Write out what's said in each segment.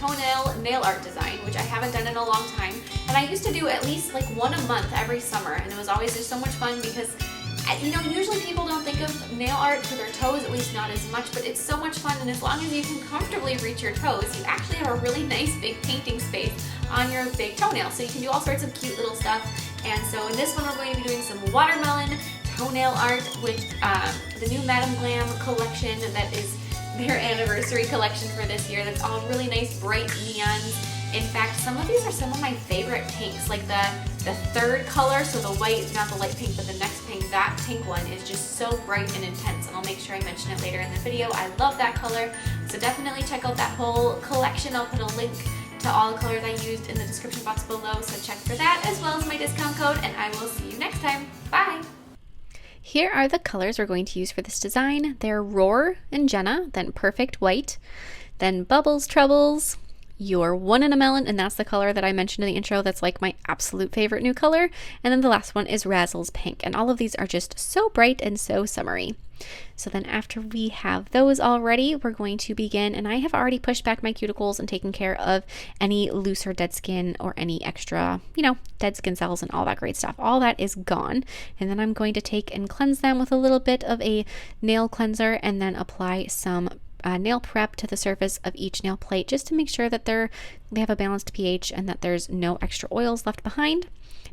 toenail nail art design, which I haven't done in a long time. And I used to do at least like one a month every summer, and it was always just so much fun because, you know, usually people don't think of nail art for their toes, at least not as much, but it's so much fun, and as long as you can comfortably reach your toes, you actually have a really nice big painting space on your big toenail. So you can do all sorts of cute little stuff. And so in this one, we're going to be doing some watermelon toenail art with the new Madam Glam collection that is their anniversary collection for this year. That's all really nice bright neons. In fact, some of these are some of my favorite pinks, like the third color, so the white, not the light pink, but the next pink, that pink one is just so bright and intense, and I'll make sure I mention it later in the video. I love that color, so definitely check out that whole collection. I'll put a link to all the colors I used in the description box below, so check for that as well as my discount code, and I will see you next time. Bye! Here are the colors we're going to use for this design. They're Roarrr and Jenna, then Perfect White, then Bubbles Troubles, your One in a Melon, and that's the color that I mentioned in the intro. That's like my absolute favorite new color. And then the last one is Razzles Pink, and all of these are just so bright and so summery. So then after we have those all ready, we're going to begin, and I have already pushed back my cuticles and taken care of any loose or dead skin or any extra, you know, dead skin cells and all that great stuff. All that is gone. And then I'm going to take and cleanse them with a little bit of a nail cleanser and then apply some nail prep to the surface of each nail plate just to make sure that they have a balanced pH and that there's no extra oils left behind.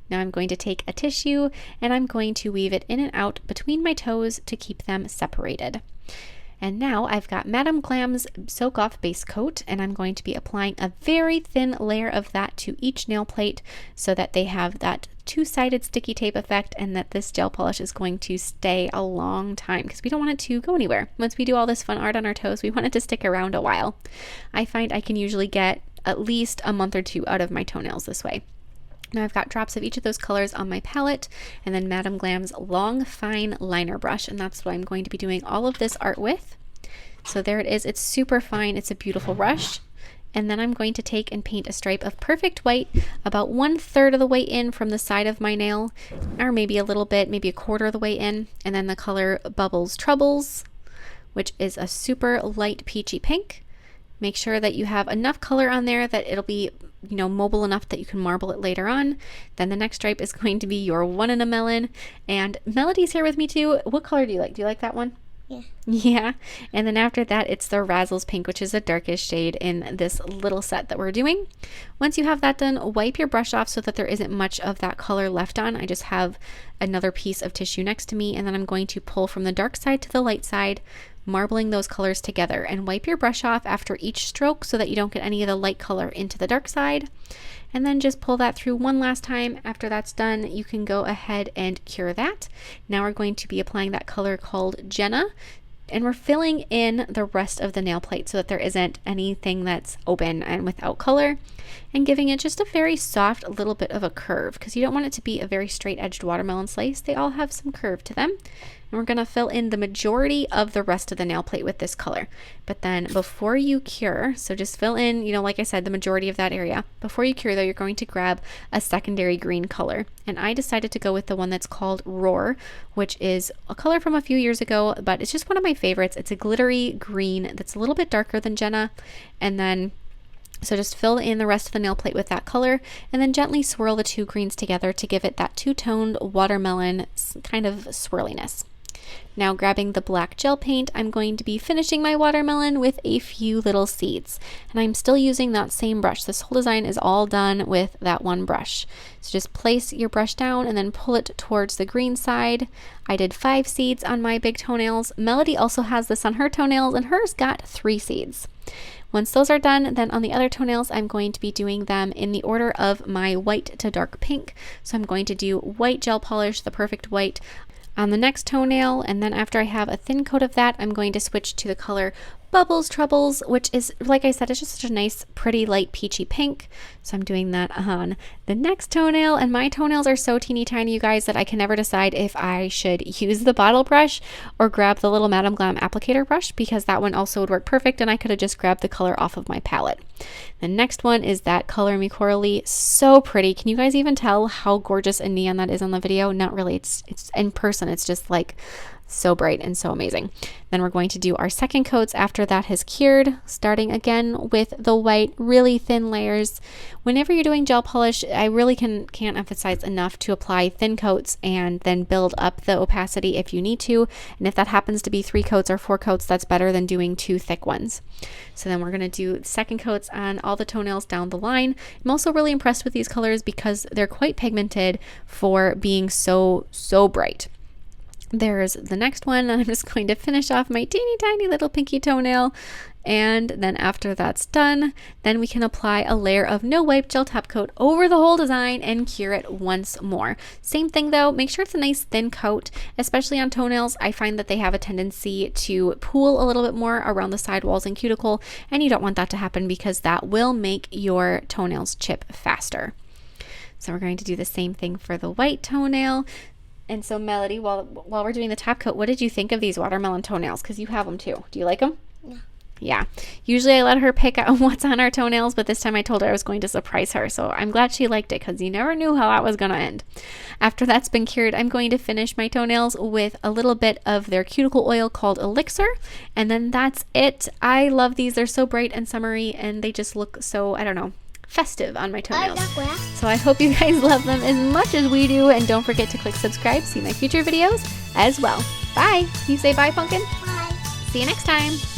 Now I'm going to take a tissue and I'm going to weave it in and out between my toes to keep them separated. And now I've got Madam Glam's Soak Off Base Coat, and I'm going to be applying a very thin layer of that to each nail plate so that they have that two-sided sticky tape effect, and that this gel polish is going to stay a long time because we don't want it to go anywhere. Once we do all this fun art on our toes, we want it to stick around a while. I find I can usually get at least a month or two out of my toenails this way. Now I've got drops of each of those colors on my palette, and then Madam Glam's long fine liner brush, and that's what I'm going to be doing all of this art with. So there it is. It's super fine. It's a beautiful brush. And then I'm going to take and paint a stripe of Perfect White about 1/3 of the way in from the side of my nail, or maybe a little bit, maybe 1/4 of the way in. And then the color Bubbles Troubles, which is a super light peachy pink. Make sure that you have enough color on there that it'll be, you know, mobile enough that you can marble it later on. Then the next stripe is going to be your One in a Melon. And Melody's here with me too. What color do you like? Do you like that one? Yeah. Yeah. And then after that, it's the Razzles Pink, which is the darkest shade in this little set that we're doing. Once you have that done, wipe your brush off so that there isn't much of that color left on. I just have another piece of tissue next to me, and then I'm going to pull from the dark side to the light side, marbling those colors together, and wipe your brush off after each stroke so that you don't get any of the light color into the dark side. And then just pull that through one last time. After that's done, you can go ahead and cure that. Now we're going to be applying that color called Jenna, and we're filling in the rest of the nail plate so that there isn't anything that's open and without color, and giving it just a very soft little bit of a curve because you don't want it to be a very straight edged watermelon slice. They all have some curve to them. And we're going to fill in the majority of the rest of the nail plate with this color. But then before you cure, so just fill in, you know, like I said, the majority of that area. Before you cure though, you're going to grab a secondary green color. And I decided to go with the one that's called Roarrr, which is a color from a few years ago, but it's just one of my favorites. It's a glittery green that's a little bit darker than Jenna. And then so just fill in the rest of the nail plate with that color, and then gently swirl the two greens together to give it that two-toned watermelon kind of swirliness. Now grabbing the black gel paint, I'm going to be finishing my watermelon with a few little seeds. And I'm still using that same brush. This whole design is all done with that one brush. So just place your brush down and then pull it towards the green side. I did 5 seeds on my big toenails. Melody also has this on her toenails, and hers got 3 seeds. Once those are done, then on the other toenails, I'm going to be doing them in the order of my white to dark pink. So I'm going to do white gel polish, the Perfect White, on the next toenail, and then after I have a thin coat of that, I'm going to switch to the color Bubbles Troubles, which is, like I said, it's just such a nice, pretty, light peachy pink. So I'm doing that on the next toenail, and my toenails are so teeny tiny, you guys, that I can never decide if I should use the bottle brush or grab the little Madam Glam applicator brush, because that one also would work perfect, and I could have just grabbed the color off of my palette. The next one is that Color Me Corally. So pretty. Can you guys even tell how gorgeous and neon that is on the video? Not really. It's in person. It's just like So bright and so amazing. Then we're going to do our second coats after that has cured, starting again with the white, really thin layers. Whenever you're doing gel polish, I really can't emphasize enough to apply thin coats and then build up the opacity if you need to. And if that happens to be 3 coats or 4 coats, that's better than doing 2 thick ones. So then we're going to do second coats on all the toenails down the line. I'm also really impressed with these colors because they're quite pigmented for being so bright. There's the next one, and I'm just going to finish off my teeny tiny little pinky toenail. And then after that's done, then we can apply a layer of no wipe gel top coat over the whole design and cure it once more. Same thing though, make sure it's a nice thin coat, especially on toenails. I find that they have a tendency to pool a little bit more around the sidewalls and cuticle, and you don't want that to happen because that will make your toenails chip faster. So we're going to do the same thing for the white toenail. And so Melody, while we're doing the top coat, what did you think of these watermelon toenails? Because you have them too. Do you like them? Yeah. Yeah. Usually I let her pick out what's on our toenails, but this time I told her I was going to surprise her. So I'm glad she liked it because you never knew how that was going to end. After that's been cured, I'm going to finish my toenails with a little bit of their cuticle oil called Elixir. And then that's it. I love these. They're so bright and summery and they just look so, I don't know, festive on my toenails. So I hope you guys love them as much as we do, and don't forget to click subscribe to see my future videos as well. Bye. You say bye, Pumpkin? Bye. See you next time.